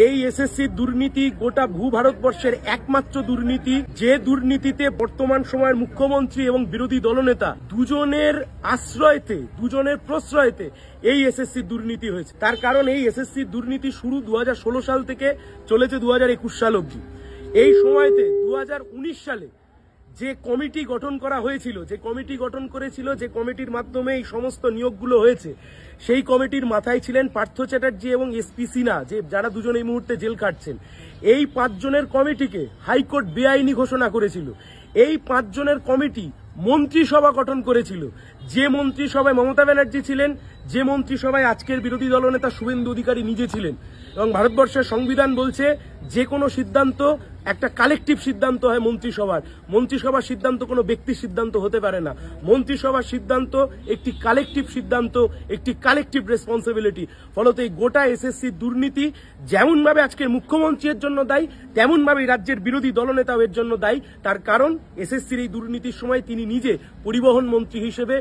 এই এসএসসি দুর্নীতি গোটা ভারতবর্ষের একমাত্র দুর্নীতি, যে দুর্নীতিতে বর্তমান সময়ের মুখ্যমন্ত্রী এবং বিরোধী দলনেতা দুজনের আশ্রয়তে, দুজনের প্রশ্রয়তে এই এসএসসি দুর্নীতি হয়েছে। তার কারণ এই এসএসসি দুর্নীতি শুরু 2016 সাল থেকে চলেছে 2021 সাল অবধি। এই সময়তে 2019 সালে যে কমিটি গঠন করা হয়েছিল, যে কমিটি গঠন করেছিল, যে কমিটির মাধ্যমে এই সমস্ত নিয়োগগুলো হয়েছে, সেই কমিটির মাথায় ছিলেন পার্থ চ্যাটার্জি এবং এসপি সিনহা, যে যারা দুজন এই মুহূর্তে জেল কাটছেন। এই 5 জনের কমিটিকে হাইকোর্ট বেআইনি ঘোষণা করেছিল। এই 5 জনের কমিটি মন্ত্রিসভা গঠন করেছিল, যে মন্ত্রিসভায় মমতা ব্যানার্জি ছিলেন, যে মন্ত্রিসভায় আজকের বিরোধী দলনেতা শুভেন্দু অধিকারী নিজে ছিলেন। এবং ভারতবর্ষের সংবিধান বলছে যে কোনো সিদ্ধান্ত একটা কালেকটিভ সিদ্ধান্ত হয় মন্ত্রিসভার সিদ্ধান্ত কোনো ব্যক্তির সিদ্ধান্ত হতে পারে না। মন্ত্রিসভার সিদ্ধান্ত একটি কালেকটিভ সিদ্ধান্ত, একটি কালেকটিভ রেসপন্সিবিলিটি। ফলত এই গোটা এসএসসি দুর্নীতি যেমনভাবে আজকের মুখ্যমন্ত্রীর জন্য দায়ী, তেমনভাবে রাজ্যের বিরোধী দলনেতাও এর জন্য দায়ী। তার কারণ এসএসসির এই দুর্নীতির সময় তিনি নিজে পরিবহন মন্ত্রী হিসেবে